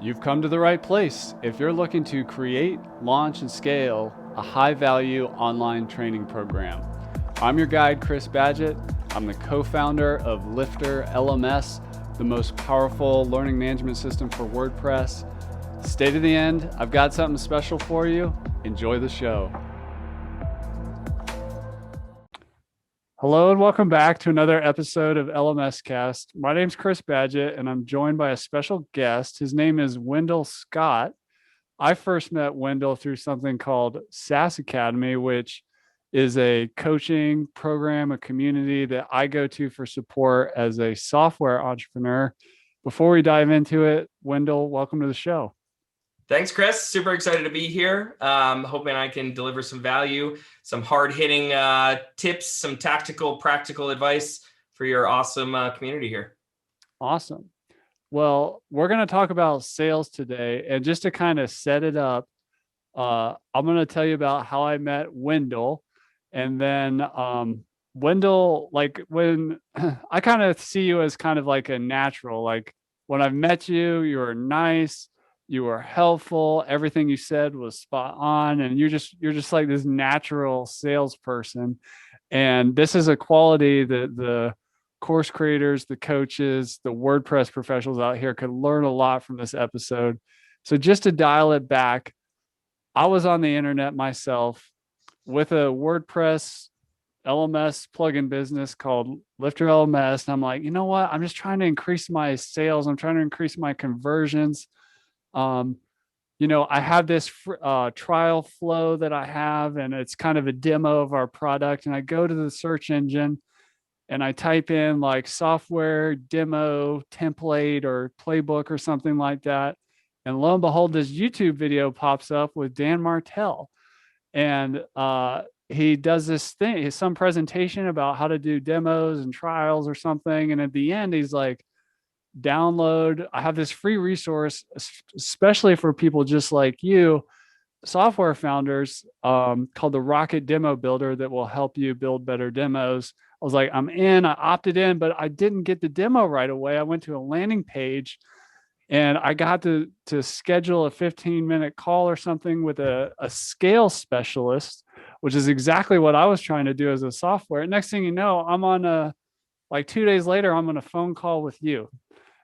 You've come to the right place if you're looking to create, launch, and scale a high-value online training program. I'm your guide, Chris Badgett. I'm the co-founder of LifterLMS, the most powerful learning management system for WordPress. Stay to the end. I've got something special for you. Enjoy the show. Hello and welcome back to another episode of LMScast. My name's Chris Badgett and I'm joined by a special guest. His name is Wendell Scott. I first met Wendell through something called SaaS Academy, which is a coaching program, a community that I go to for support as a software entrepreneur. Before we dive into it, Wendell, welcome to the show. Thanks, Chris. Super excited to be here. Hoping I can deliver some value, some hard-hitting tips, some tactical, practical advice for your awesome community here. Awesome. Well, we're going to talk about sales today. And just to kind of set it up, I'm going to tell you about how I met Wendell. And then Wendell, like when I kind of see you as kind of like a natural, like when I've met you, you were nice. You were helpful. Everything you said was spot on. And you're just like this natural salesperson. And this is a quality that the course creators, the coaches, the WordPress professionals out here could learn a lot from this episode. So just to dial it back, I was on the internet myself with a WordPress LMS plugin business called LifterLMS. And I'm like, you know what? I'm just trying to increase my sales. I'm trying to increase my conversions. I have this trial flow that I have, and it's kind of a demo of our product. And I go to the search engine and I type in like software demo template or playbook or something like that. And lo and behold, this YouTube video pops up with Dan Martell. And he does this thing, some presentation about how to do demos and trials or something. And at the end, he's like, download. I have this free resource, especially for people just like you, software founders, called the Rocket Demo Builder that will help you build better demos. I was like, I'm in, I opted in, but I didn't get the demo right away. I went to a landing page and I got to schedule a 15-minute call or something with a scale specialist, which is exactly what I was trying to do as a software. Next thing you know, I'm on like 2 days later, I'm on a phone call with you.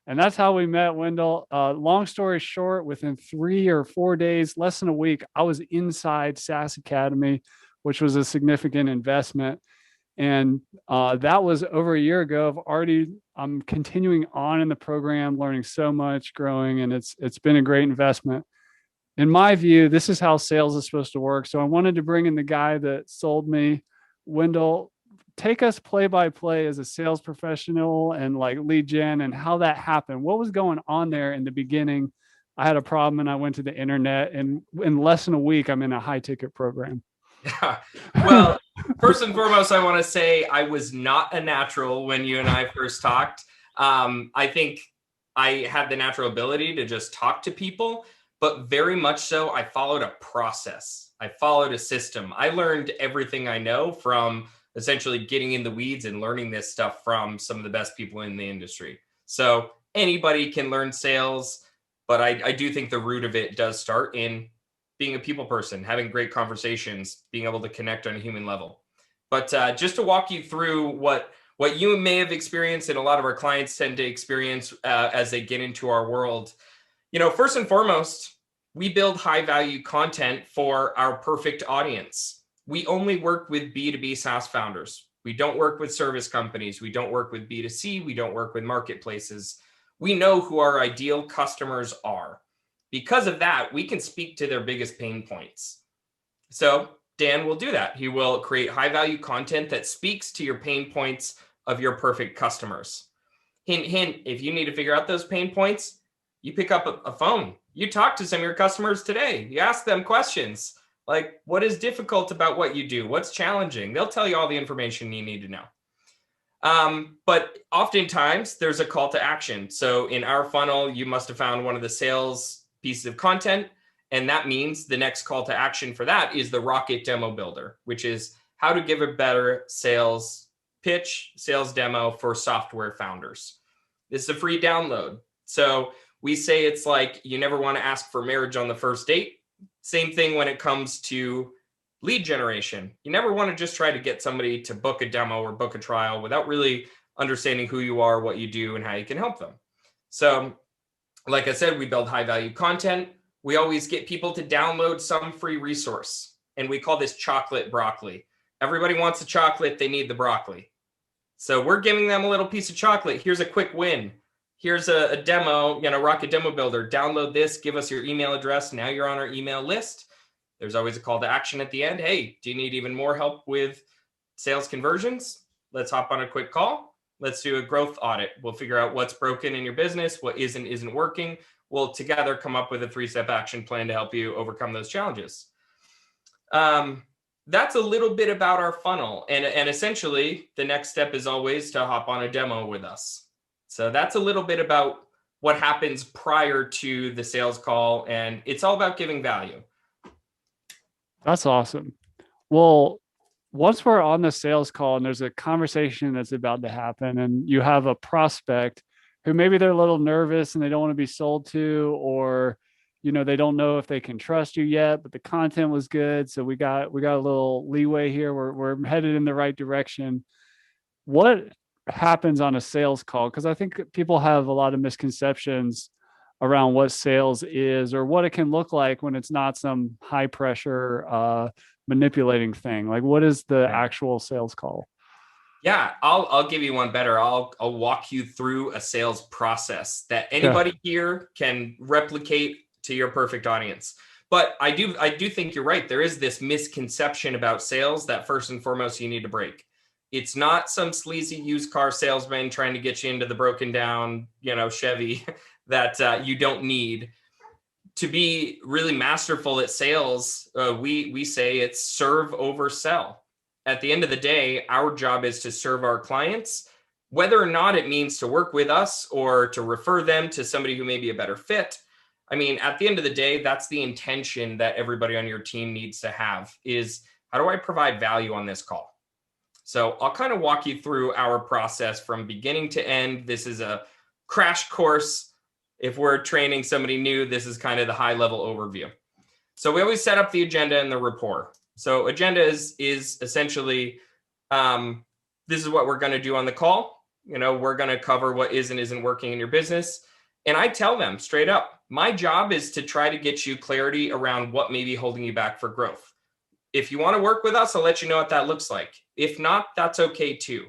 And that's how we met, Wendell. Long story short, within 3 or 4 days, less than a week, I was inside SaaS Academy, which was a significant investment. And that was over a year ago. I'm continuing on in the program, learning so much, growing, and it's been a great investment. In my view, this is how sales is supposed to work. So I wanted to bring in the guy that sold me. Wendell, take us play by play as a sales professional and like lead gen and how that happened. What was going on there in the beginning? I had a problem and I went to the internet, and in less than a week, I'm in a high ticket program. Yeah. Well, first and foremost, I want to say I was not a natural when you and I first talked. I think I had the natural ability to just talk to people, but very much so, I followed a process. I followed a system. I learned everything I know from essentially getting in the weeds and learning this stuff from some of the best people in the industry. So anybody can learn sales, but I do think the root of it does start in being a people person, having great conversations, being able to connect on a human level. But just to walk you through what you may have experienced and a lot of our clients tend to experience as they get into our world, first and foremost, we build high value content for our perfect audience. We only work with B2B SaaS founders. We don't work with service companies. We don't work with B2C. We don't work with marketplaces. We know who our ideal customers are. Because of that, we can speak to their biggest pain points. So Dan will do that. He will create high value content that speaks to your pain points of your perfect customers. Hint, hint, if you need to figure out those pain points, you pick up a phone. You talk to some of your customers today. You ask them questions. Like, what is difficult about what you do? What's challenging? They'll tell you all the information you need to know. But oftentimes there's a call to action. So in our funnel, you must have found one of the sales pieces of content. And that means the next call to action for that is the Rocket Demo Builder, which is how to give a better sales pitch, sales demo for software founders. This is a free download. So We say it's like you never want to ask for marriage on the first date. Same thing when it comes to lead generation. You never want to just try to get somebody to book a demo or book a trial without really understanding who you are, what you do, and how you can help them. So, like I said, we build high value content. We always get people to download some free resource, and we call this chocolate broccoli. Everybody wants a chocolate, they need the broccoli. So we're giving them a little piece of chocolate. Here's a quick win. Here's a demo, Rocket Demo Builder. Download this, give us your email address. Now you're on our email list. There's always a call to action at the end. Hey, do you need even more help with sales conversions? Let's hop on a quick call. Let's do a growth audit. We'll figure out what's broken in your business, what isn't working. We'll together come up with a 3-step action plan to help you overcome those challenges. That's a little bit about our funnel. And essentially, the next step is always to hop on a demo with us. So that's a little bit about what happens prior to the sales call. And it's all about giving value. That's awesome. Well, once we're on the sales call and there's a conversation that's about to happen and you have a prospect who maybe they're a little nervous and they don't want to be sold to, or, they don't know if they can trust you yet, but the content was good. So we got a little leeway here. We're headed in the right direction. What happens on a sales call? Because I think people have a lot of misconceptions around what sales is or what it can look like when it's not some high pressure manipulating thing. Like, what is the actual sales call? Yeah, I'll give you one better. I'll walk you through a sales process that anybody here can replicate to your perfect audience. But I do think you're right. There is this misconception about sales that first and foremost you need to break. It's not some sleazy used car salesman trying to get you into the broken down, Chevy that you don't need. To be really masterful at sales, we say it's serve over sell. At the end of the day, our job is to serve our clients, whether or not it means to work with us or to refer them to somebody who may be a better fit. I mean, at the end of the day, that's the intention that everybody on your team needs to have is, how do I provide value on this call? So I'll kind of walk you through our process from beginning to end. This is a crash course. If we're training somebody new, this is kind of the high level overview. So we always set up the agenda and the rapport. So agenda is essentially, this is what we're going to do on the call. We're going to cover what is and isn't working in your business. And I tell them straight up, my job is to try to get you clarity around what may be holding you back for growth. If you want to work with us, I'll let you know what that looks like. If not, that's okay too.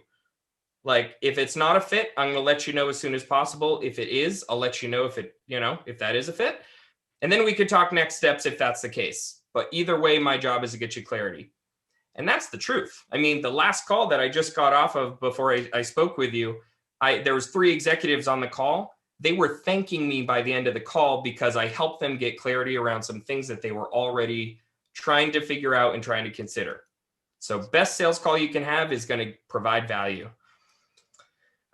Like, if it's not a fit, I'm going to let you know as soon as possible. If it is, I'll let you know if that is a fit. And then we could talk next steps if that's the case. But either way, my job is to get you clarity. And that's the truth. I mean, the last call that I just got off of before I spoke with you, there was 3 executives on the call. They were thanking me by the end of the call because I helped them get clarity around some things that they were already trying to figure out and trying to consider. So best sales call you can have is going to provide value.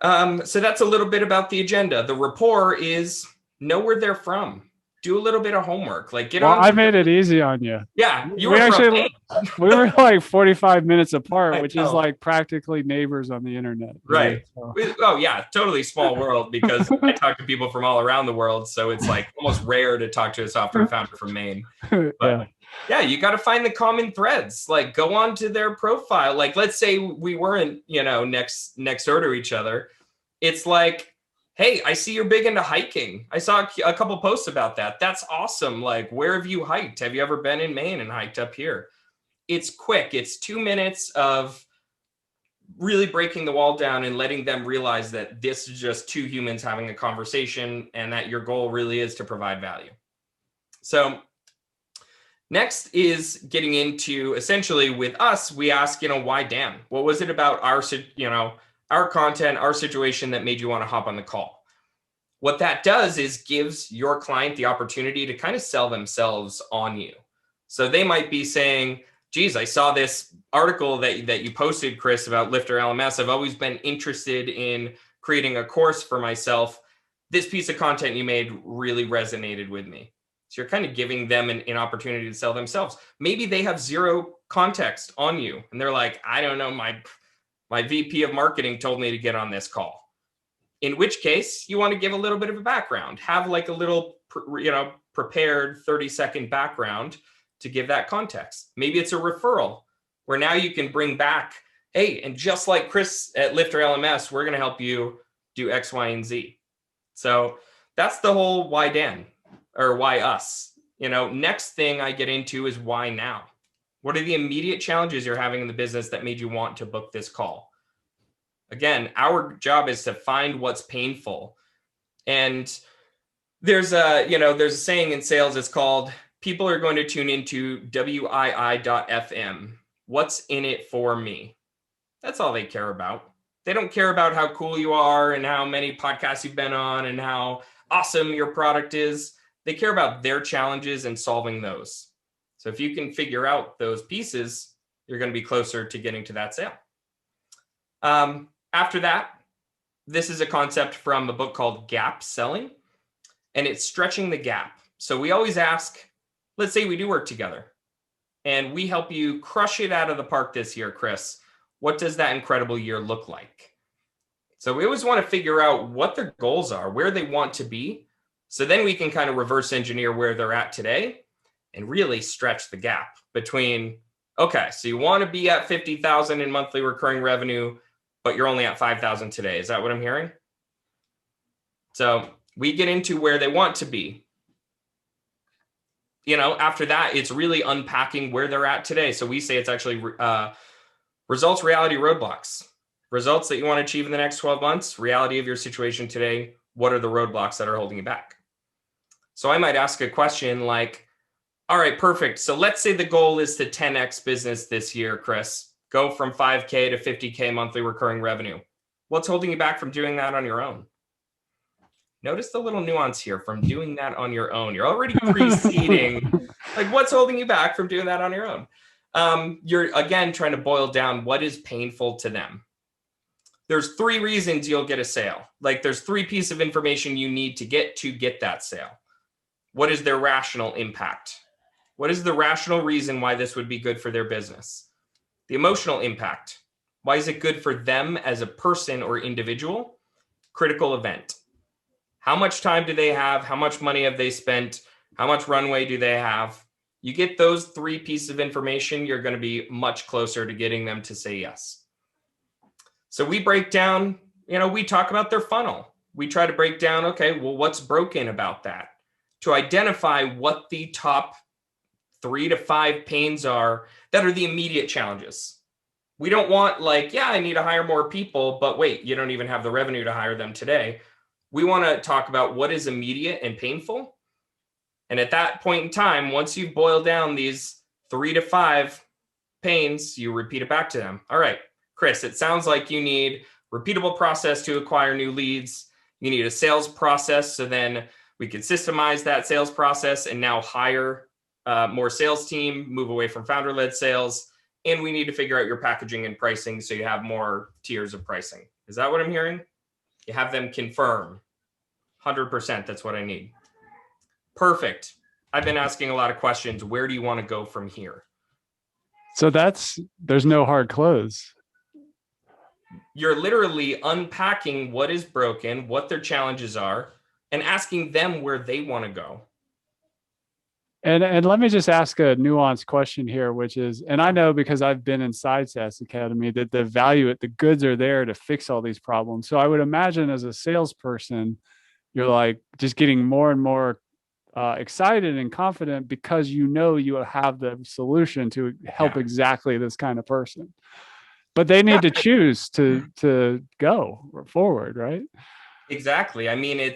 So that's a little bit about the agenda. The rapport is know where they're from. Do a little bit of homework. Like I made it easy on you. Yeah, we were like 45 minutes apart, which is like practically neighbors on the internet. Right. So. Oh yeah, totally small world because I talk to people from all around the world. So it's like almost rare to talk to a software founder from Maine. But yeah, you got to find the common threads. Like go on to their profile. Like let's say we weren't, next door to each other. It's like, hey, I see you're big into hiking. I saw a couple posts about that. That's awesome. Like, where have you hiked? Have you ever been in Maine and hiked up here? It's quick. It's 2 minutes of really breaking the wall down and letting them realize that this is just 2 humans having a conversation and that your goal really is to provide value. So next is getting into essentially with us, we ask, why Dan? What was it about our content, our situation that made you want to hop on the call? What that does is gives your client the opportunity to kind of sell themselves on you. So they might be saying, geez, I saw this article that you posted, Chris, about LifterLMS. I've always been interested in creating a course for myself. This piece of content you made really resonated with me. So you're kind of giving them an opportunity to sell themselves. Maybe they have zero context on you and they're like, I don't know, my VP of marketing told me to get on this call. In which case you want to give a little bit of a background, have like a little, prepared 30-second background to give that context. Maybe it's a referral where now you can bring back, hey, and just like Chris at LifterLMS, we're going to help you do X, Y, and Z. So that's the whole why Dan or why us. Next thing I get into is why now? What are the immediate challenges you're having in the business that made you want to book this call? Again, our job is to find what's painful. And there's a saying in sales, it's called, people are going to tune into WII.FM. What's in it for me? That's all they care about. They don't care about how cool you are and how many podcasts you've been on and how awesome your product is. They care about their challenges and solving those. So if you can figure out those pieces, you're going to be closer to getting to that sale. After that, this is a concept from a book called Gap Selling, and it's stretching the gap. So we always ask, let's say we do work together and we help you crush it out of the park this year, Chris. What does that incredible year look like? So we always want to figure out what their goals are, where they want to be. So then we can kind of reverse engineer where they're at today and really stretch the gap between, okay, so you want to be at 50,000 in monthly recurring revenue, but you're only at 5,000 today. Is that what I'm hearing? So we get into where they want to be. After that, it's really unpacking where they're at today. So we say it's actually results, reality, roadblocks. Results that you want to achieve in the next 12 months, reality of your situation today. What are the roadblocks that are holding you back? So I might ask a question like, all right, perfect. So let's say the goal is to 10x business this year, Chris. Go from 5K to 50K monthly recurring revenue. What's holding you back from doing that on your own? Notice the little nuance here from doing that on your own. You're already preceding, like what's holding you back from doing that on your own? You're, again, trying to boil down what is painful to them. There's 3 reasons you'll get a sale. Like there's 3 pieces of information you need to get that sale. What is their rational impact? What is the rational reason why this would be good for their business? The emotional impact. Why is it good for them as a person or individual? Critical event. How much time do they have? How much money have they spent? How much runway do they have? You get those 3 pieces of information, you're going to be much closer to getting them to say yes. So we break down, we talk about their funnel. We try to break down, okay, well, what's broken about that? To identify what the top 3 to 5 pains are that are the immediate challenges. We don't want I need to hire more people, but wait, you don't even have the revenue to hire them today. We want to talk about what is immediate and painful. And at that point in time, once you've boiled down these 3 to 5 pains, you repeat it back to them. All right, Chris, it sounds like you need repeatable process to acquire new leads. You need a sales process. So then we can systemize that sales process and now hire more sales team, move away from founder-led sales. And we need to figure out your packaging and pricing so you have more tiers of pricing. Is that what I'm hearing? You have them confirm. 100%, that's what I need. Perfect. I've been asking a lot of questions. Where do you want to go from here? So there's no hard close. You're literally unpacking what is broken, what their challenges are, and asking them where they want to go. And let me just ask a nuanced question here, which is, and I know because I've been inside SaaS Academy that the goods are there to fix all these problems. So I would imagine as a salesperson, you're like just getting more and more excited and confident because you have the solution to help exactly this kind of person. But they need to choose to go forward, right? Exactly. I mean,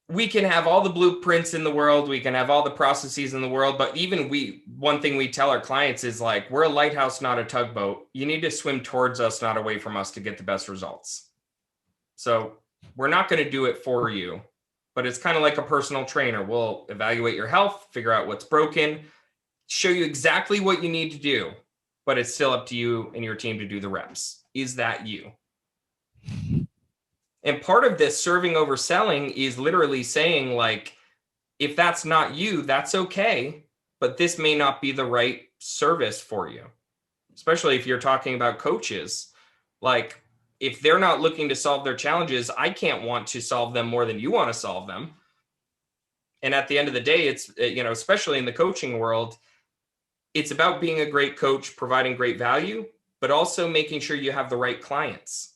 we can have all the blueprints in the world. We can have all the processes in the world. But even one thing we tell our clients is we're a lighthouse, not a tugboat. You need to swim towards us, not away from us to get the best results. So we're not going to do it for you, but it's kind of like a personal trainer. We'll evaluate your health, figure out what's broken, show you exactly what you need to do, but it's still up to you and your team to do the reps. Is that you? And part of this serving over selling is literally saying if that's not you, that's okay, but this may not be the right service for you. Especially if you're talking about coaches. if they're not looking to solve their challenges, I can't want to solve them more than you want to solve them. And at the end of the day, it's, especially in the coaching world, it's about being a great coach, providing great value, but also making sure you have the right clients.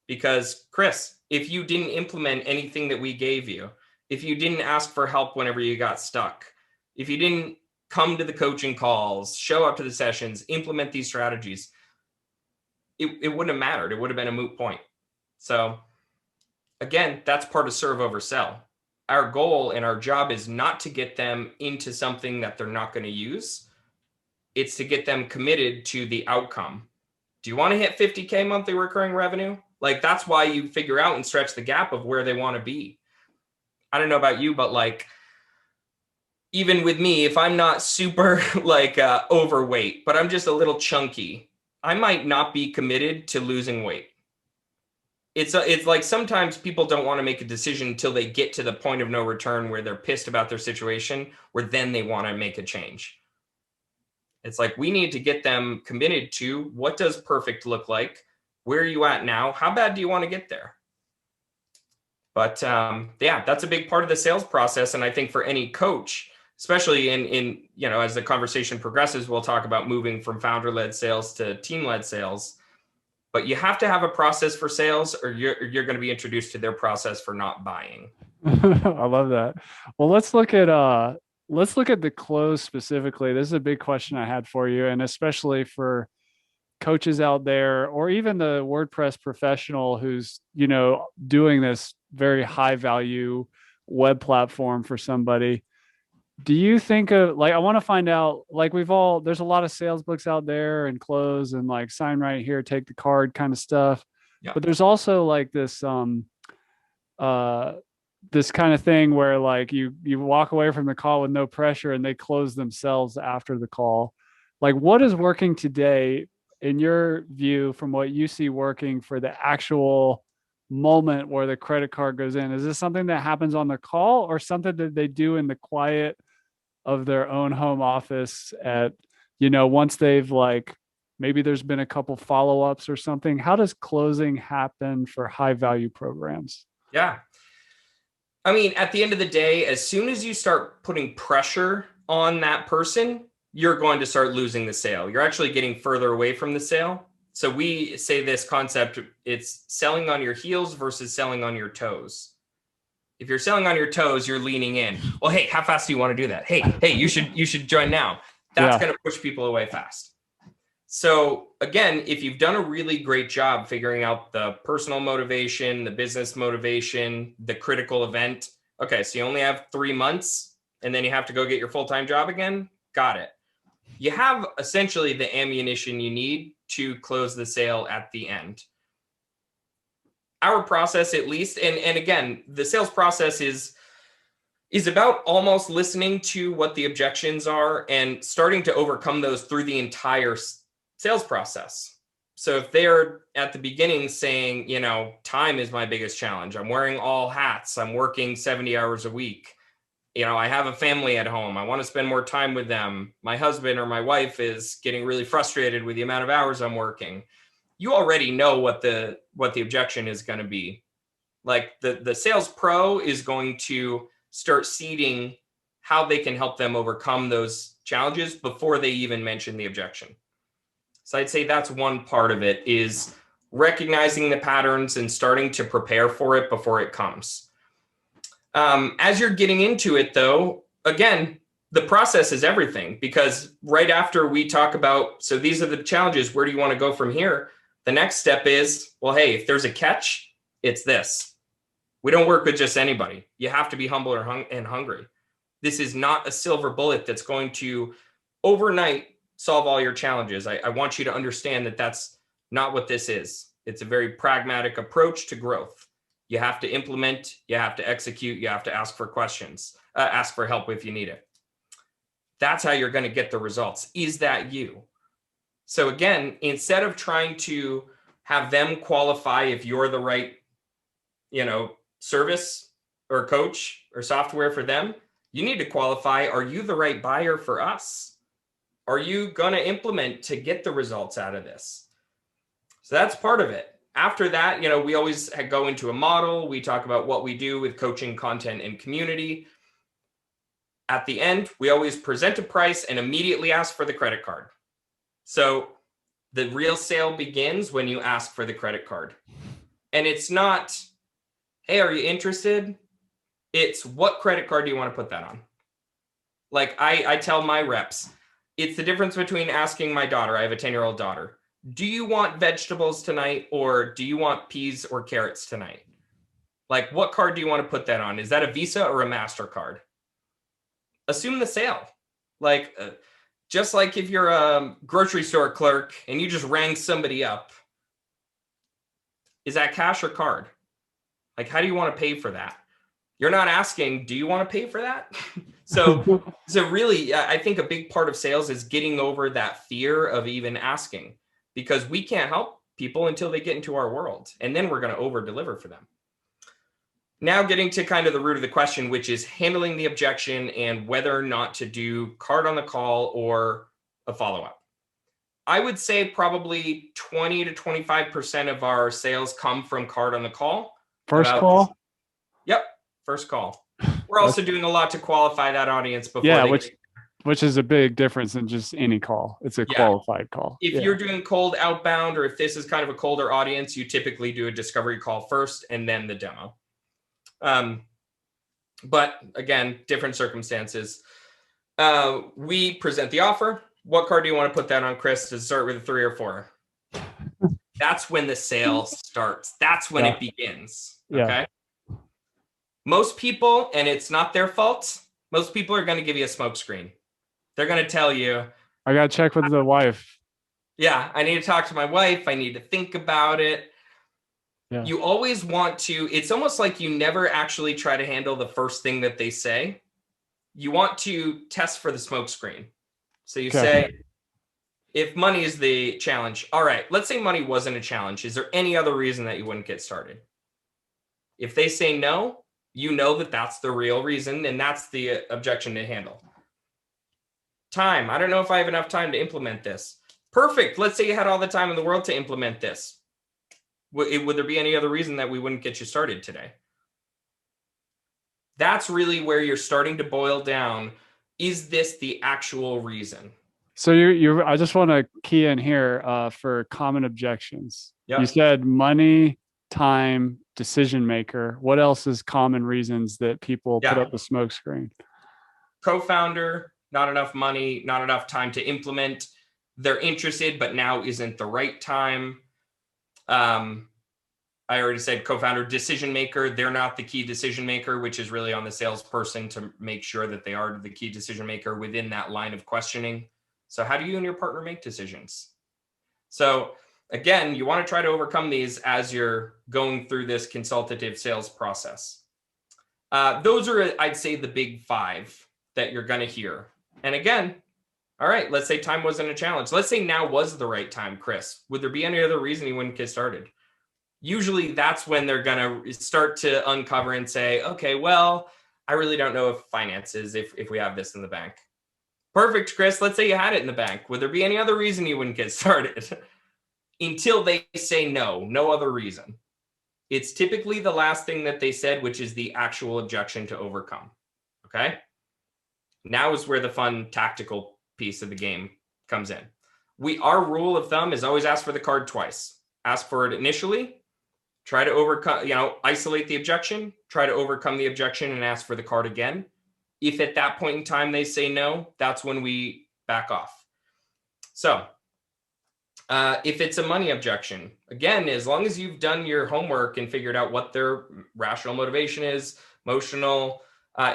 Because Chris, if you didn't implement anything that we gave you, if you didn't ask for help whenever you got stuck, if you didn't come to the coaching calls, show up to the sessions, implement these strategies, it wouldn't have mattered. It would have been a moot point. So again, that's part of serve over sell. Our goal and our job is not to get them into something that they're not going to use. It's to get them committed to the outcome. Do you want to hit 50K monthly recurring revenue? Like, that's why you figure out and stretch the gap of where they want to be. I don't know about you, but like, even with me, if I'm not super overweight, but I'm just a little chunky, I might not be committed to losing weight. It's like sometimes people don't want to make a decision until they get to the point of no return where they're pissed about their situation, where then they want to make a change. It's like, we need to get them committed to, what does perfect look like? Where are you at now? How bad do you want to get there? But that's a big part of the sales process. And I think for any coach, especially in as the conversation progresses, we'll talk about moving from founder-led sales to team-led sales. But you have to have a process for sales, or you're going to be introduced to their process for not buying. I love that. Well, let's look at the close specifically. This is a big question I had for you, and especially for coaches out there, or even the WordPress professional who's, doing this very high value web platform for somebody. Do you think of, I want to find out, there's a lot of sales books out there and close and like sign right here, take the card kind of stuff. Yeah. But there's also like this kind of thing where like you walk away from the call with no pressure and they close themselves after the call. Like, what is working today in your view, from what you see working for the actual moment where the credit card goes in? Is this something that happens on the call, or something that they do in the quiet of their own home office at, once they've maybe there's been a couple follow-ups or something? How does closing happen for high value programs? Yeah. I mean, at the end of the day, as soon as you start putting pressure on that person, you're going to start losing the sale. You're actually getting further away from the sale. So we say this concept, it's selling on your heels versus selling on your toes. If you're selling on your toes, you're leaning in. Well, hey, how fast do you want to do that? Hey, you should join now. That's going to push people away fast. So again, if you've done a really great job figuring out the personal motivation, the business motivation, the critical event, okay, so you only have 3 months and then you have to go get your full-time job again. Got it. You have essentially the ammunition you need to close the sale at the end. Our process, at least, and again, the sales process is about almost listening to what the objections are and starting to overcome those through the entire sales process. So if they're at the beginning saying, time is my biggest challenge, I'm wearing all hats, I'm working 70 hours a week, I have a family at home, I want to spend more time with them, my husband or my wife is getting really frustrated with the amount of hours I'm working, you already know what the objection is going to be. Like the sales pro is going to start seeding how they can help them overcome those challenges before they even mention the objection. So I'd say that's one part of it, is recognizing the patterns and starting to prepare for it before it comes. As you're getting into it though, again, the process is everything, because right after we talk about, so these are the challenges, where do you want to go from here? The next step is, well, hey, if there's a catch, it's this. We don't work with just anybody. You have to be humble and hungry. This is not a silver bullet that's going to overnight solve all your challenges. I want you to understand that that's not what this is. It's a very pragmatic approach to growth. You have to implement, you have to execute, you have to ask for questions, ask for help if you need it. That's how you're going to get the results. Is that you? So again, instead of trying to have them qualify if you're the right, service or coach or software for them, you need to qualify, are you the right buyer for us? Are you going to implement to get the results out of this? So that's part of it. After that, we always go into a model. We talk about what we do with coaching, content, and community. At the end, we always present a price and immediately ask for the credit card. So the real sale begins when you ask for the credit card. And it's not, hey, are you interested? It's, what credit card do you want to put that on? Like I tell my reps, it's the difference between asking my daughter, I have a 10-year-old daughter, do you want vegetables tonight, or do you want peas or carrots tonight? Like, what card do you want to put that on? Is that a Visa or a MasterCard? Assume the sale. Like, just like if you're a grocery store clerk and you just rang somebody up, is that cash or card? Like, how do you want to pay for that? You're not asking, do you want to pay for that? So really, I think a big part of sales is getting over that fear of even asking, because we can't help people until they get into our world, and then we're going to over deliver for them. Now getting to kind of the root of the question, which is handling the objection and whether or not to do card on the call or a follow-up. I would say probably 20 to 25% of our sales come from card on the call. First call? Yep, first call. We're also doing a lot to qualify that audience before. Yeah, which is a big difference than just any call. It's a qualified call. If you're doing cold outbound, or if this is kind of a colder audience, you typically do a discovery call first and then the demo. But again, different circumstances. We present the offer. What card do you want to put that on, Chris? Does it start with a 3 or 4? That's when the sale starts. That's when it begins. Okay. Most people, and it's not their fault, most people are going to give you a smoke screen. They're going to tell you, I got to check with the wife. Yeah, I need to talk to my wife. I need to think about it. Yeah. You always want to, it's almost like you never actually try to handle the first thing that they say. You want to test for the smoke screen. So you say, if money is the challenge, all right, let's say money wasn't a challenge. Is there any other reason that you wouldn't get started? If they say no, you know that that's the real reason, and that's the objection to handle. Time. I don't know if I have enough time to implement this. Perfect. Let's say you had all the time in the world to implement this. Would there be any other reason that we wouldn't get you started today? That's really where you're starting to boil down. Is this the actual reason? So I just want to key in here for common objections. Yep. You said money, time, decision maker. What else is common reasons that people put up the smoke screen? Co-founder, not enough money, not enough time to implement. They're interested, but now isn't the right time. I already said co-founder, decision maker. They're not the key decision maker, which is really on the salesperson to make sure that they are the key decision maker within that line of questioning. So how do you and your partner make decisions? So again, you want to try to overcome these as you're going through this consultative sales process. Those are, I'd say, the big 5 that you're going to hear. And again, all right, let's say time wasn't a challenge. Let's say now was the right time, Chris. Would there be any other reason you wouldn't get started? Usually that's when they're going to start to uncover and say, okay, well, I really don't know if finances, if we have this in the bank. Perfect, Chris. Let's say you had it in the bank. Would there be any other reason you wouldn't get started? Until they say no other reason. It's typically the last thing that they said, which is the actual objection to overcome. Okay. Now is where the fun tactical piece of the game comes in. Our rule of thumb is always ask for the card twice. Ask for it initially, try to overcome, isolate the objection, try to overcome the objection and ask for the card again. If at that point in time they say no, that's when we back off. So if it's a money objection, again, as long as you've done your homework and figured out what their rational motivation is, emotional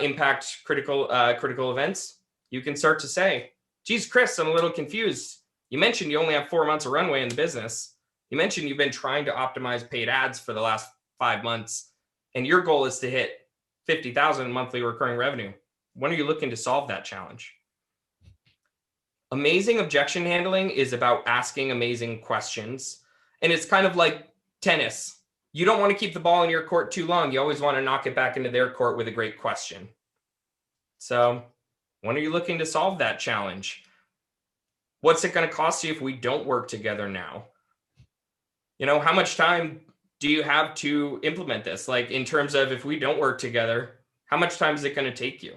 impact, critical events, you can start to say, geez, Chris, I'm a little confused. You mentioned you only have 4 months of runway in the business. You mentioned you've been trying to optimize paid ads for the last 5 months, and your goal is to hit 50,000 monthly recurring revenue. When are you looking to solve that challenge? Amazing objection handling is about asking amazing questions. And it's kind of like tennis. You don't want to keep the ball in your court too long. You always want to knock it back into their court with a great question. So when are you looking to solve that challenge? What's it going to cost you if we don't work together now? How much time do you have to implement this? Like in terms of if we don't work together, how much time is it going to take you?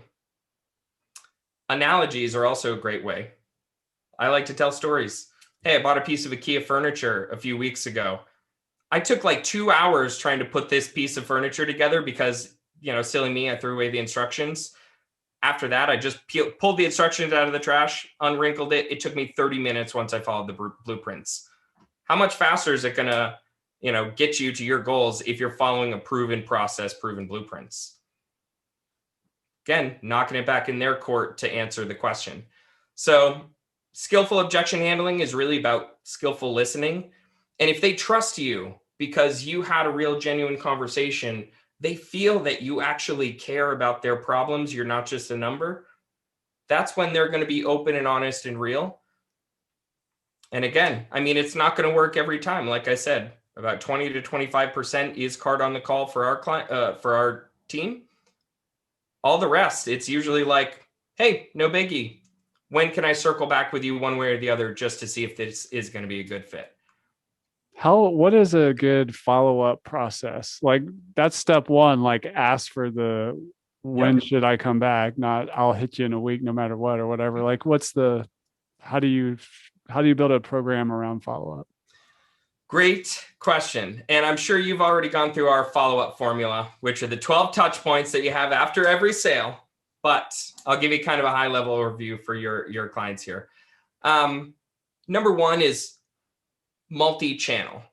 Analogies are also a great way. I like to tell stories. Hey, I bought a piece of IKEA furniture a few weeks ago. I took like 2 hours trying to put this piece of furniture together because, silly me, I threw away the instructions. After that, I just pulled the instructions out of the trash, unwrinkled it. It took me 30 minutes once I followed the blueprints. How much faster is it going to, get you to your goals if you're following a proven process, proven blueprints? Again, knocking it back in their court to answer the question. So skillful objection handling is really about skillful listening. And if they trust you because you had a real genuine conversation, they feel that you actually care about their problems. You're not just a number. That's when they're going to be open and honest and real. And again, it's not going to work every time. Like I said, about 20 to 25% is card on the call for our client, for our team. All the rest, it's usually like, hey, no biggie. When can I circle back with you one way or the other just to see if this is going to be a good fit? What is a good follow-up process? Like that's step one, like ask for the when should I come back? Not I'll hit you in a week no matter what or whatever. Like how do you build a program around follow-up? Great question. And I'm sure you've already gone through our follow-up formula, which are the 12 touch points that you have after every sale. But I'll give you kind of a high-level overview for your clients here. Number one is multi-channel.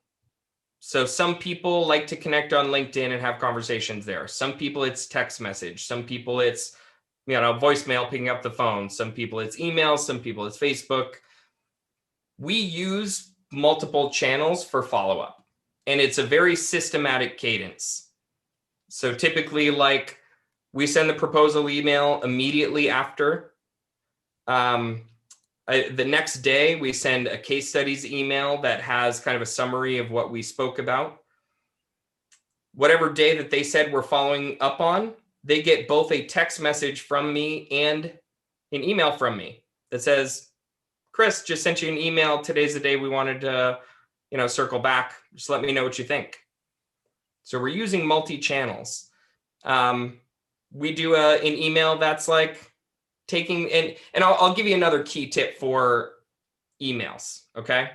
So some people like to connect on LinkedIn and have conversations there. Some people it's text message. Some people it's voicemail, picking up the phone. Some people it's email. Some people it's Facebook. We use multiple channels for follow-up, and it's a very systematic cadence. So typically, like, we send the proposal email immediately after. The next day, we send a case studies email that has kind of a summary of what we spoke about. Whatever day that they said we're following up on, they get both a text message from me and an email from me that says, Chris, just sent you an email. Today's the day we wanted to, circle back. Just let me know what you think. So we're using multi-channels. We do an email that's like taking, and I'll give you another key tip for emails, okay?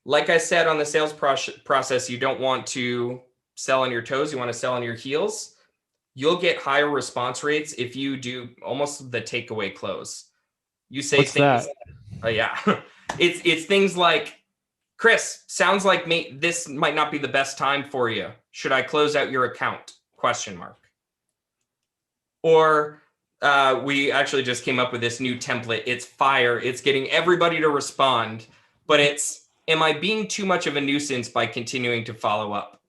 Like I said, on the sales process, you don't want to sell on your toes. You want to sell on your heels. You'll get higher response rates if you do almost the takeaway close. You say What's things. That? Oh yeah, it's things like, Chris, sounds like this might not be the best time for you. Should I close out your account? ? Or we actually just came up with this new template. It's fire. It's getting everybody to respond, but it's, am I being too much of a nuisance by continuing to follow up ?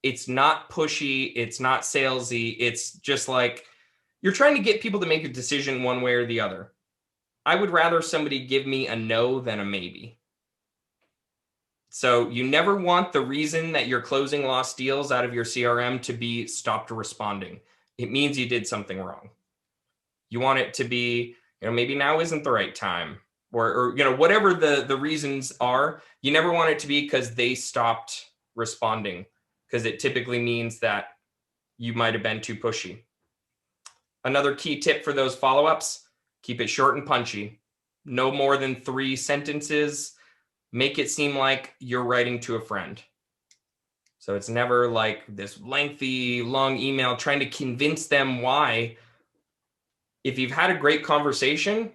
It's not pushy. It's not salesy. It's just like, you're trying to get people to make a decision one way or the other. I would rather somebody give me a no than a maybe. So you never want the reason that you're closing lost deals out of your CRM to be stopped responding. It means you did something wrong. You want it to be, maybe now isn't the right time, or whatever the reasons are. You never want it to be because they stopped responding, because it typically means that you might have been too pushy. Another key tip for those follow-ups, keep it short and punchy. No more than 3 sentences. Make it seem like you're writing to a friend. So it's never like this lengthy, long email trying to convince them why. If you've had a great conversation,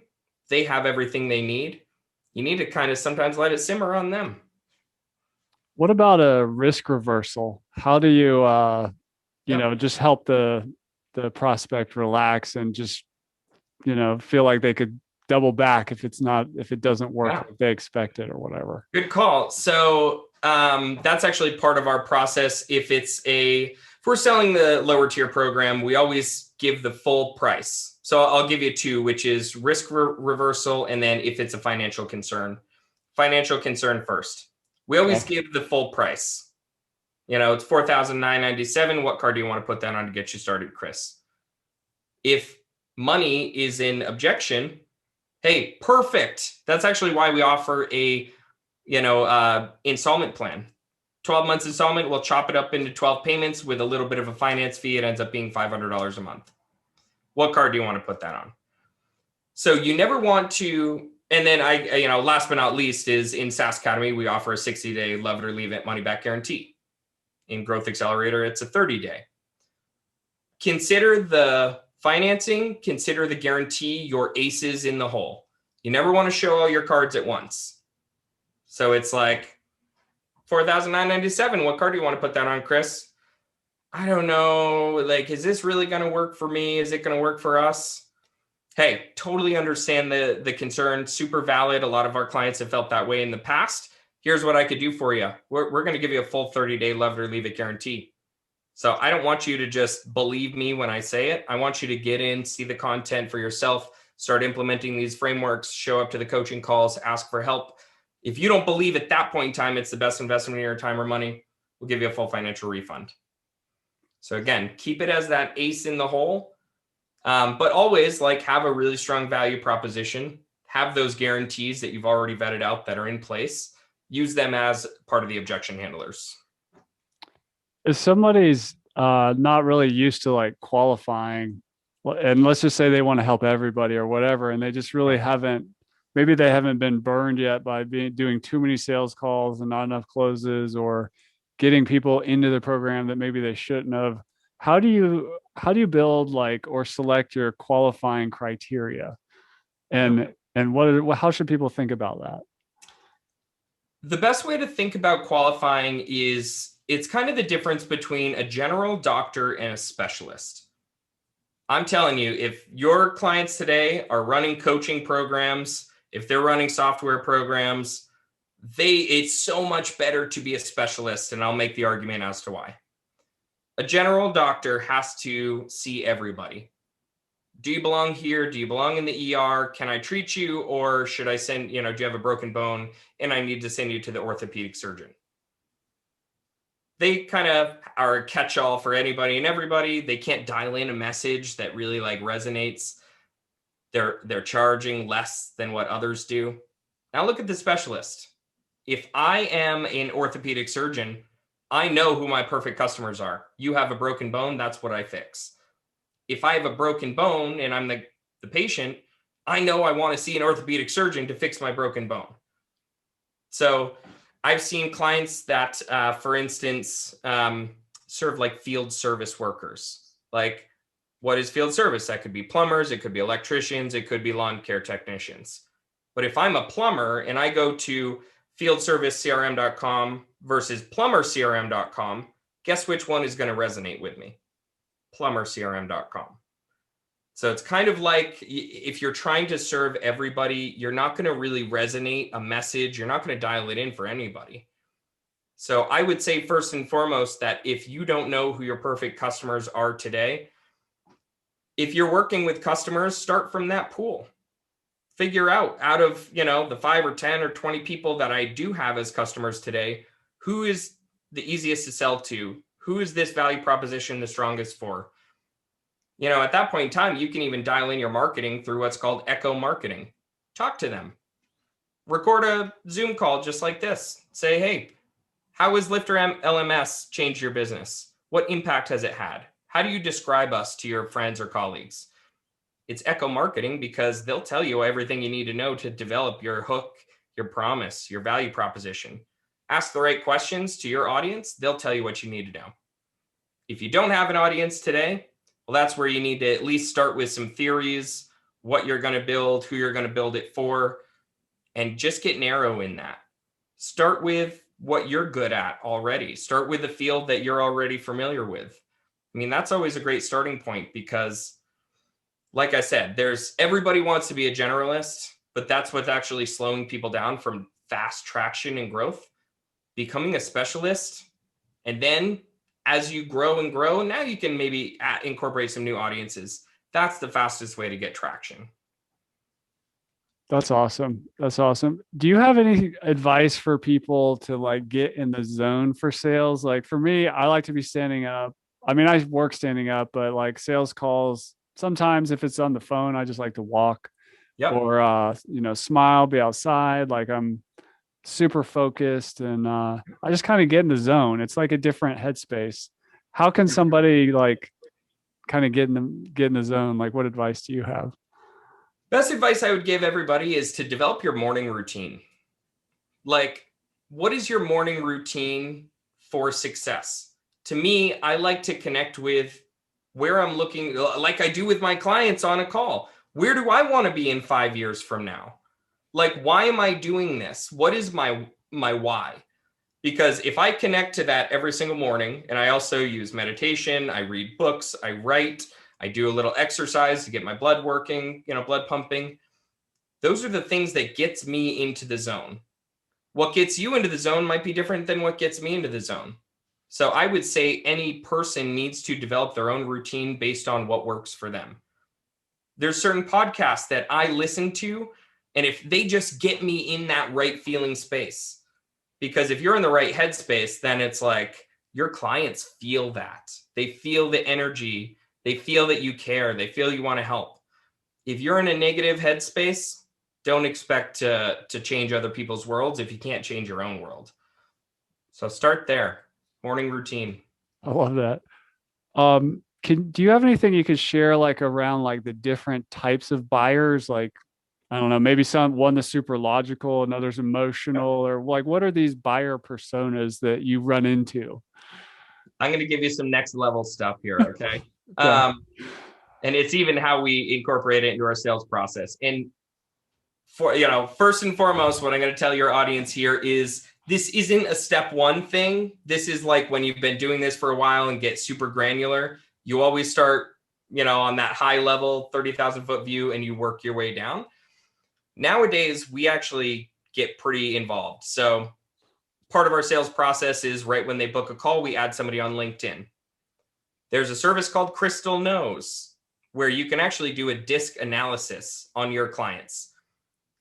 they have everything they need. You need to kind of sometimes let it simmer on them. What about a risk reversal? How do you, just help the prospect relax and just, feel like they could double back if it doesn't work like they expected or whatever? Good call. So that's actually part of our process. If we're selling the lower tier program, we always give the full price. So I'll give you 2, which is risk reversal, and then if it's a financial concern first. We always give the full price. It's $4,997. What card do you want to put that on to get you started, Chris? If money is in objection, hey, perfect. That's actually why we offer a installment plan. 12 months installment, we'll chop it up into 12 payments with a little bit of a finance fee. It ends up being $500 a month. What card do you want to put that on? So you never want to, and then last but not least is in SaaS Academy, we offer a 60-day love it or leave it money back guarantee. In Growth Accelerator, it's a 30-day. Consider the financing, consider the guarantee your aces in the hole. You never want to show all your cards at once. So it's like $4,997. What card do you want to put that on, Chris? I don't know. Like, is this really going to work for me? Is it going to work for us? Hey, totally understand the concern. Super valid. A lot of our clients have felt that way in the past. Here's what I could do for you. We're going to give you a full 30-day love it or leave it guarantee. So I don't want you to just believe me when I say it. I want you to get in, see the content for yourself, start implementing these frameworks, show up to the coaching calls, ask for help. If you don't believe at that point in time it's the best investment of your time or money, we'll give you a full financial refund. So again, keep it as that ace in the hole, but always have a really strong value proposition, have those guarantees that you've already vetted out that are in place, use them as part of the objection handlers. If somebody's not really used to qualifying, and let's just say they want to help everybody or whatever, and they just really maybe they haven't been burned yet by doing too many sales calls and not enough closes, or getting people into the program that maybe they shouldn't have. How do you build or select your qualifying criteria, and how should people think about that? The best way to think about qualifying is it's kind of the difference between a general doctor and a specialist. I'm telling you, if your clients today are running coaching programs, if they're running software programs, it's so much better to be a specialist, and I'll make the argument as to why. A general doctor has to see everybody. Do you belong here? Do you belong in the ER? Can I treat you? Or should I send, do you have a broken bone and I need to send you to the orthopedic surgeon? They kind of are a catch-all for anybody and everybody. They can't dial in a message that really resonates. They're charging less than what others do. Now look at the specialist. If I am an orthopedic surgeon, I know who my perfect customers are. You have a broken bone, that's what I fix. If I have a broken bone and I'm the patient, I know I want to see an orthopedic surgeon to fix my broken bone. So I've seen clients that, for instance, serve field service workers. What is field service? That could be plumbers, it could be electricians, it could be lawn care technicians. But if I'm a plumber and I go to fieldservicecrm.com versus plumbercrm.com, guess which one is going to resonate with me? plumbercrm.com. So it's kind of if you're trying to serve everybody, you're not going to really resonate a message. You're not going to dial it in for anybody. So I would say first and foremost that if you don't know who your perfect customers are today, if you're working with customers, start from that pool. Figure out of, the 5 or 10 or 20 people that I do have as customers today, who is the easiest to sell to? Who is this value proposition the strongest for? At that point in time, you can even dial in your marketing through what's called echo marketing. Talk to them. Record a Zoom call just like this. Say, hey, how has LifterLMS changed your business? What impact has it had? How do you describe us to your friends or colleagues? It's echo marketing because they'll tell you everything you need to know to develop your hook, your promise, your value proposition. Ask the right questions to your audience. They'll tell you what you need to know. If you don't have an audience today, well, that's where you need to at least start with some theories, what you're going to build, who you're going to build it for, and just get narrow in that. Start with what you're good at already. Start with the field that you're already familiar with. That's always a great starting point because, like I said, everybody wants to be a generalist, but that's what's actually slowing people down from fast traction and growth. Becoming a specialist, and then as you grow and grow, now you can maybe incorporate some new audiences. That's the fastest way to get traction. That's awesome. Do you have any advice for people to get in the zone for sales? For me, I like to be standing up. I work standing up, but sales calls, sometimes if it's on the phone, I just like to walk. Yep. Or, smile, be outside. super focused, and I just kind of get in the zone. It's like a different headspace. How can somebody like kind of get in the zone? Like, what advice do you have? Best advice I would give everybody is to develop your morning routine. Like, what is your morning routine for success? To me, I like to connect with where I'm looking, like I do with my clients on a call. Where do I want to be in 5 years from now? Like, why am I doing this? What is my why? Because if I connect to that every single morning, and I also use meditation, I read books, I write, I do a little exercise to get my blood working, blood pumping. Those are the things that gets me into the zone. What gets you into the zone might be different than what gets me into the zone. So I would say any person needs to develop their own routine based on what works for them. There's certain podcasts that I listen to, and if they just get me in that right feeling space, because if you're in the right headspace, then it's like your clients feel that. They feel the energy. They feel that you care. They feel you want to help. If you're in a negative headspace, don't expect to change other people's worlds if you can't change your own world. So start there. Morning routine. I love that. Do you have anything you could share like around like the different types of buyers? Like, I don't know, maybe one that's super logical, another's emotional, or like what are these buyer personas that you run into? I'm going to give you some next level stuff here. Okay. Okay. And it's even how we incorporate it into our sales process. And first and foremost, what I'm going to tell your audience here is this isn't a step one thing. This is like when you've been doing this for a while and get super granular, you always start, on that high level, 30,000 foot view, and you work your way down. Nowadays, we actually get pretty involved. So part of our sales process is right when they book a call, we add somebody on LinkedIn. There's a service called Crystal Knows, where you can actually do a disc analysis on your clients.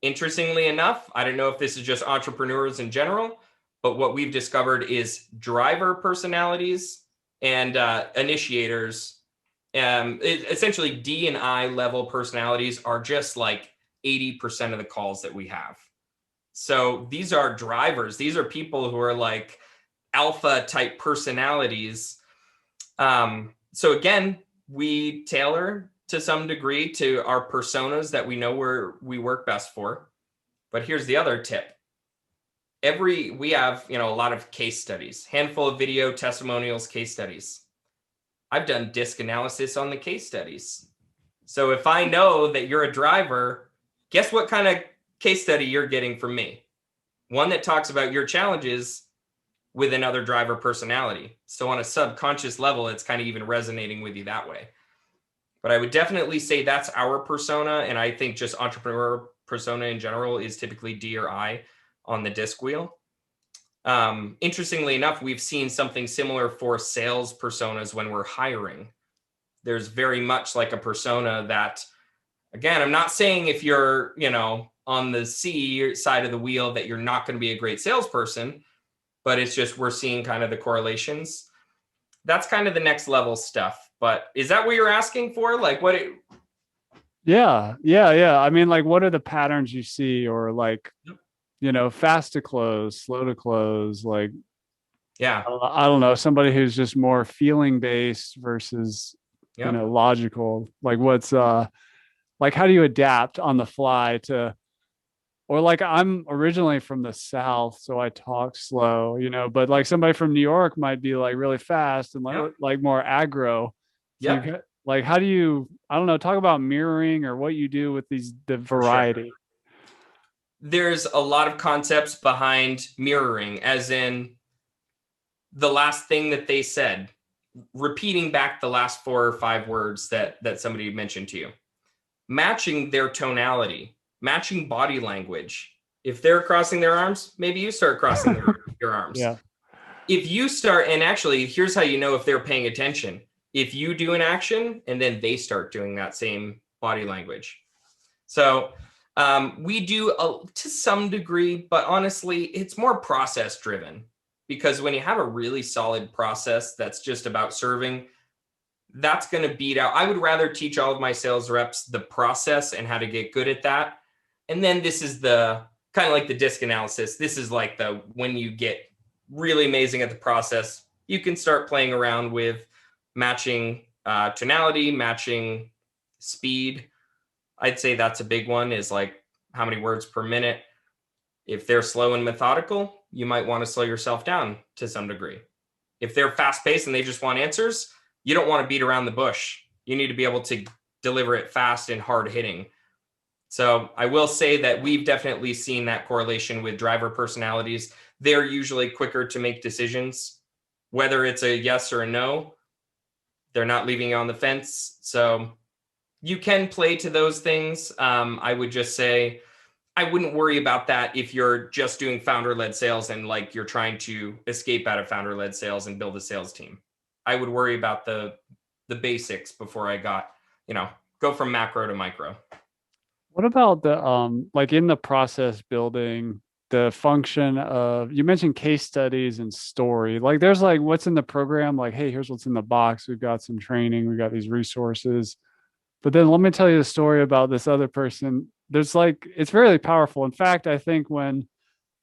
Interestingly enough, I don't know if this is just entrepreneurs in general, but what we've discovered is driver personalities and initiators, essentially D and I level personalities are just like 80% of the calls that we have. So these are drivers. These are people who are like alpha type personalities. So again, we tailor to some degree to our personas that we know we work best for. But here's the other tip. We have, a lot of case studies, handful of video testimonials, case studies. I've done disc analysis on the case studies. So if I know that you're a driver, guess what kind of case study you're getting from me? One that talks about your challenges with another driver personality. So on a subconscious level, it's kind of even resonating with you that way. But I would definitely say that's our persona. And I think just entrepreneur persona in general is typically D or I on the disc wheel. Interestingly enough, we've seen something similar for sales personas when we're hiring. There's very much like a persona that, again, I'm not saying if you're, on the C side of the wheel that you're not going to be a great salesperson, but it's just we're seeing kind of the correlations. That's kind of the next level stuff. But is that what you're asking for? Like what? Yeah. I mean, like, what are the patterns you see, or like, fast to close, slow to close? Like, yeah, I don't know, somebody who's just more feeling based versus, logical. Like, what's like, how do you adapt on the fly to? Or like I'm originally from the South, so I talk slow, but like somebody from New York might be like really fast and like more aggro. So like, how do you, I don't know, talk about mirroring or what you do with the variety. Sure. There's a lot of concepts behind mirroring, as in the last thing that they said, repeating back the last 4 or 5 words that somebody mentioned to you, matching their tonality, matching body language. If they're crossing their arms, maybe you start crossing your arms. Yeah. If you start, and actually, here's how you know if they're paying attention. If you do an action and then they start doing that same body language. So we do to some degree, but honestly, it's more process driven, because when you have a really solid process that's just about serving, that's going to beat out. I would rather teach all of my sales reps the process and how to get good at that. And then this is the kind of like the disc analysis. This is like when you get really amazing at the process, you can start playing around with matching tonality, matching speed. I'd say that's a big one, is like how many words per minute. If they're slow and methodical, you might want to slow yourself down to some degree. If they're fast paced and they just want answers, you don't want to beat around the bush. You need to be able to deliver it fast and hard hitting. So I will say that we've definitely seen that correlation with driver personalities. They're usually quicker to make decisions, whether it's a yes or a no. They're not leaving you on the fence. So you can play to those things. I would just say, I wouldn't worry about that if you're just doing founder-led sales and like you're trying to escape out of founder-led sales and build a sales team. I would worry about the basics before I go from macro to micro. What about the like in the process building, the function of, you mentioned case studies and story. Like there's like what's in the program, like, hey, here's what's in the box. We've got some training, we've got these resources. But then let me tell you the story about this other person. There's like, it's very powerful. In fact, I think when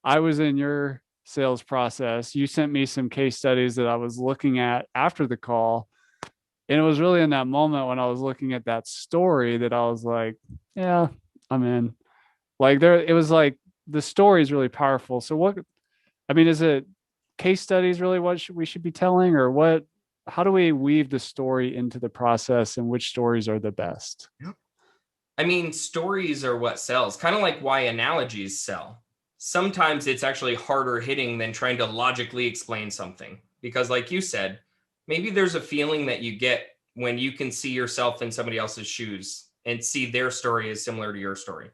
I was in your sales process, you sent me some case studies that I was looking at after the call. And it was really in that moment when I was looking at that story that I was like, yeah, I'm in. Like it was like the story is really powerful. So is it case studies really what we should be telling, or what? How do we weave the story into the process, and which stories are the best? I mean, stories are what sells, kind of like why analogies sell. Sometimes it's actually harder hitting than trying to logically explain something, because like you said, maybe there's a feeling that you get when you can see yourself in somebody else's shoes and see their story is similar to your story.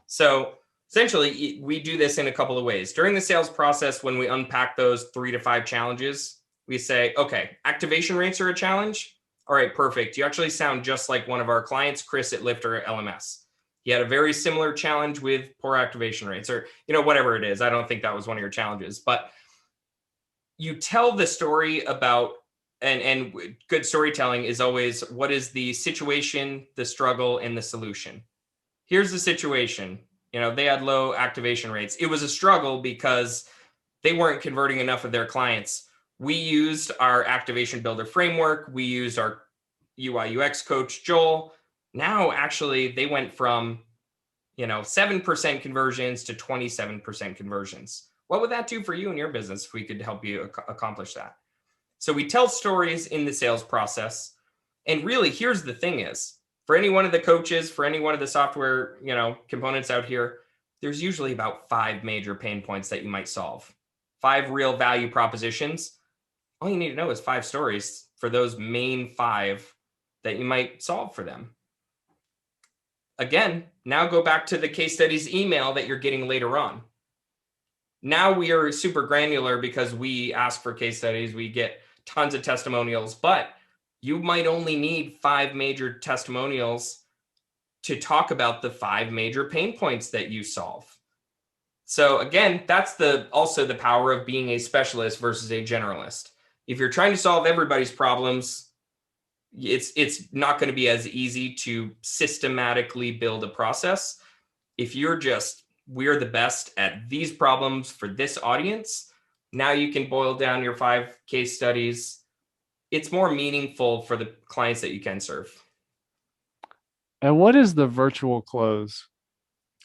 So essentially, we do this in a couple of ways. During the sales process, when we unpack those 3 to 5 challenges, we say, okay, activation rates are a challenge. All right, perfect. You actually sound just like one of our clients, Chris at LifterLMS. He had a very similar challenge with poor activation rates, or whatever it is. I don't think that was one of your challenges, but you tell the story about, and good storytelling is always, what is the situation, the struggle, and the solution. Here's the situation. They had low activation rates. It was a struggle because they weren't converting enough of their clients. We used our activation builder framework. We used our UI UX coach, Joel. Now, actually, they went from 7% conversions to 27% conversions. What would that do for you and your business if we could help you accomplish that? So we tell stories in the sales process. And really, here's the thing is, for any one of the coaches, for any one of the software components out here, there's usually about 5 major pain points that you might solve. 5 real value propositions. All you need to know is 5 stories for those main 5 that you might solve for them. Again, now go back to the case studies email that you're getting later on. Now we are super granular because we ask for case studies. We get tons of testimonials, but you might only need 5 major testimonials to talk about the 5 major pain points that you solve. So again, that's also the power of being a specialist versus a generalist. If you're trying to solve everybody's problems, it's not going to be as easy to systematically build a process. If you're we're the best at these problems for this audience, now you can boil down your 5 case studies. It's more meaningful for the clients that you can serve. And what is the virtual close?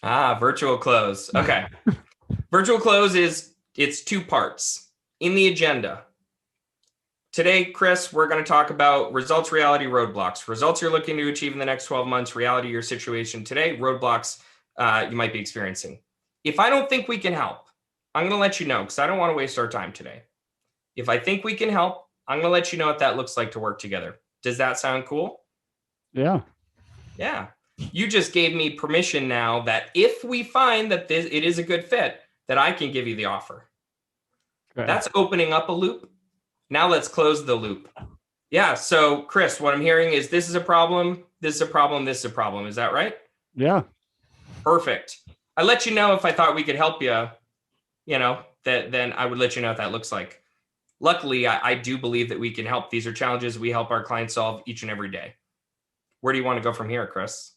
Virtual close. Okay. Virtual close it's 2 parts. In the agenda, today, Chris, we're going to talk about results, reality, roadblocks. Results you're looking to achieve in the next 12 months, reality, your situation today, roadblocks you might be experiencing. If I don't think we can help, I'm going to let you know because I don't want to waste our time today. If I think we can help, I'm going to let you know what that looks like to work together. Does that sound cool? Yeah. Yeah. You just gave me permission now that if we find that it is a good fit, that I can give you the offer. Okay. That's opening up a loop. Now let's close the loop. Yeah. So Chris, what I'm hearing is this is a problem. This is a problem. This is a problem. Is that right? Yeah. Perfect. I let you know if I thought we could help you, then I would let you know what that looks like. Luckily, I do believe that we can help. These are challenges we help our clients solve each and every day. Where do you want to go from here, Chris?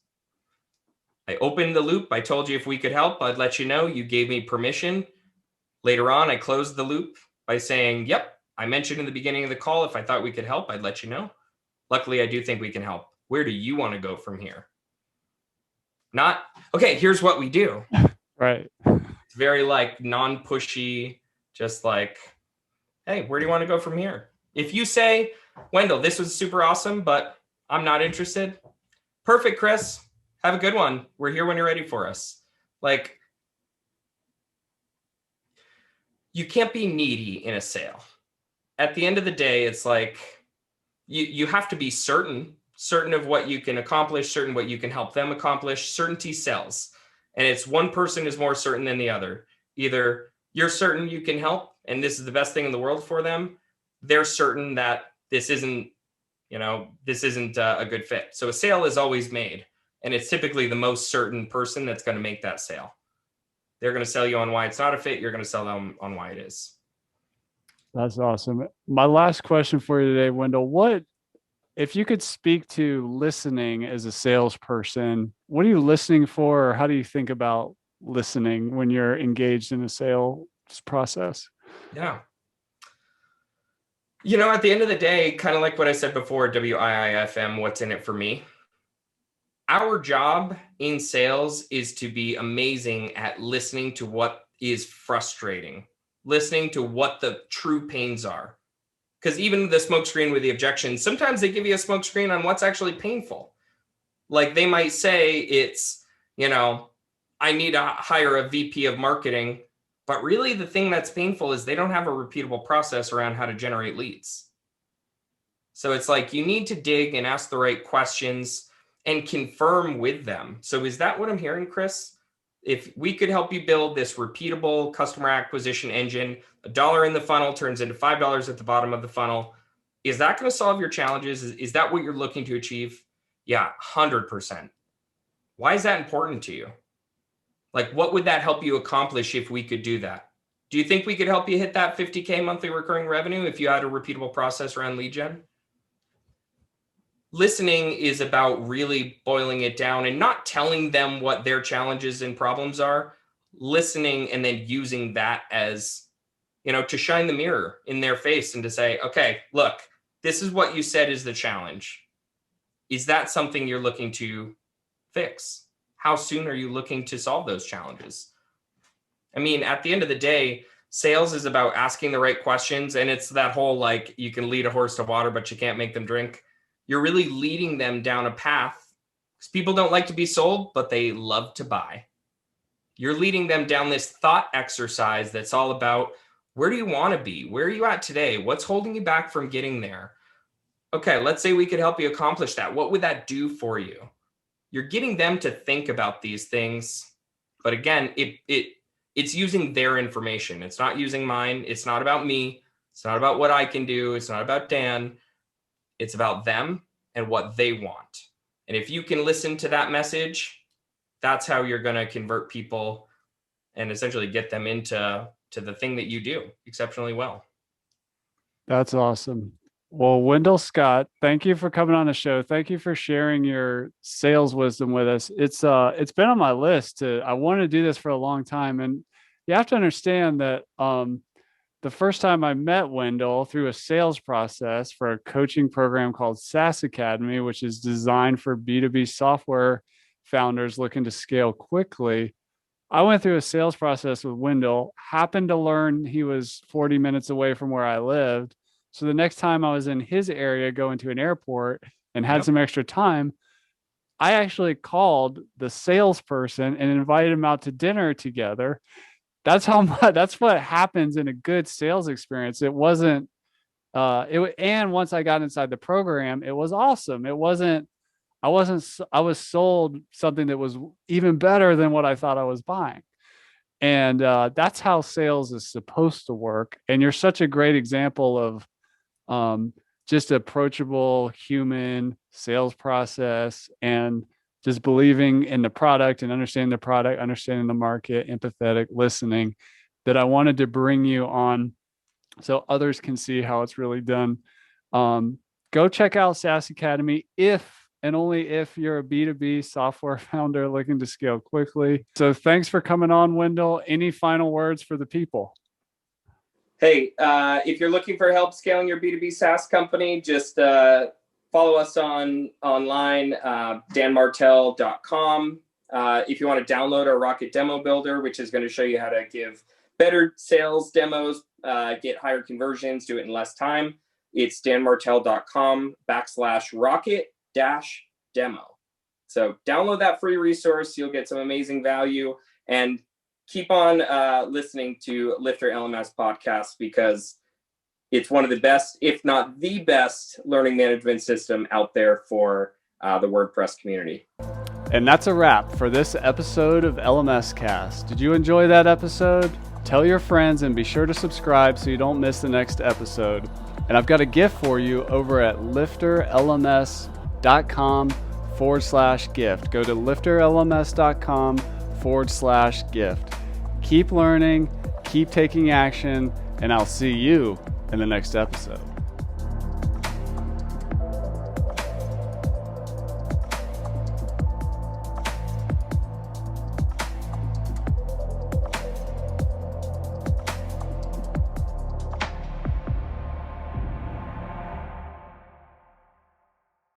I opened the loop. I told you if we could help, I'd let you know. You gave me permission. Later on, I closed the loop by saying, yep, I mentioned in the beginning of the call, if I thought we could help, I'd let you know. Luckily, I do think we can help. Where do you want to go from here? Not, okay, here's what we do. Right. It's very like non-pushy, just like, hey, where do you want to go from here? If you say, Wendell, this was super awesome, but I'm not interested. Perfect, Chris. Have a good one. We're here when you're ready for us. Like, you can't be needy in a sale. At the end of the day, it's like you have to be certain of what you can accomplish, certain what you can help them accomplish. Certainty sells. And it's one person is more certain than the other. Either you're certain you can help and this is the best thing in the world for them. They're certain that this isn't a good fit. So a sale is always made. And it's typically the most certain person that's going to make that sale. They're going to sell you on why it's not a fit. You're going to sell them on why it is. That's awesome. My last question for you today, Wendell, if you could speak to listening as a salesperson, what are you listening for? Or how do you think about listening when you're engaged in a sales process? Yeah. At the end of the day, kind of like what I said before, WIIFM, what's in it for me? Our job in sales is to be amazing at listening to what is frustrating, listening to what the true pains are. Because even the smokescreen with the objections, sometimes they give you a smokescreen on what's actually painful. Like they might say it's, I need to hire a VP of marketing, but really the thing that's painful is they don't have a repeatable process around how to generate leads. So it's like you need to dig and ask the right questions and confirm with them. So is that what I'm hearing, Chris? If we could help you build this repeatable customer acquisition engine, $1 in the funnel turns into $5 at the bottom of the funnel. Is that going to solve your challenges? Is that what you're looking to achieve? Yeah, 100%. Why is that important to you? Like, what would that help you accomplish if we could do that? Do you think we could help you hit that 50K monthly recurring revenue if you had a repeatable process around lead gen? Listening is about really boiling it down and not telling them what their challenges and problems are, listening and then using that as, to shine the mirror in their face and to say, okay, look, this is what you said is the challenge. Is that something you're looking to fix? How soon are you looking to solve those challenges? I mean, at the end of the day, sales is about asking the right questions. And it's that whole, like, you can lead a horse to water, but you can't make them drink. You're really leading them down a path because people don't like to be sold, but they love to buy. You're leading them down this thought exercise that's all about, where do you want to be? Where are you at today? What's holding you back from getting there? Okay, let's say we could help you accomplish that. What would that do for you? You're getting them to think about these things. But again, it's using their information. It's not using mine. It's not about me. It's not about what I can do. It's not about Dan. It's about them and what they want. And if you can listen to that message, that's how you're going to convert people and essentially get them into the thing that you do exceptionally well. That's awesome. Well, Wendell Scott, thank you for coming on the show. Thank you for sharing your sales wisdom with us. It's been on my list I want to do this for a long time. And you have to understand that the first time I met Wendell through a sales process for a coaching program called SaaS Academy, which is designed for B2B software founders looking to scale quickly. I went through a sales process with Wendell, happened to learn he was 40 minutes away from where I lived. So the next time I was in his area going to an airport and had some extra time, I actually called the salesperson and invited him out to dinner together. That's what happens in a good sales experience. It wasn't, and once I got inside the program, it was awesome. I was sold something that was even better than what I thought I was buying. And that's how sales is supposed to work. And you're such a great example of just approachable human sales process and just believing in the product and understanding the product, understanding the market, empathetic listening, that I wanted to bring you on so others can see how it's really done. Go check out SaaS Academy. If and only if you're a B2B software founder looking to scale quickly. So thanks for coming on, Wendell. Any final words for the people? Hey, if you're looking for help scaling your B2B SaaS company, just follow us online, danmartell.com. If you want to download our Rocket Demo Builder, which is going to show you how to give better sales demos, get higher conversions, do it in less time, it's danmartell.com/rocket-demo. So download that free resource. You'll get some amazing value, and keep on listening to LifterLMS podcast, because it's one of the best, if not the best, learning management system out there for the WordPress community. And that's a wrap for this episode of LMScast. Did you enjoy that episode? Tell your friends and be sure to subscribe so you don't miss the next episode. And I've got a gift for you over at LifterLMS.com/gift. Go to LifterLMS.com/gift. Keep learning, keep taking action, and I'll see you in the next episode.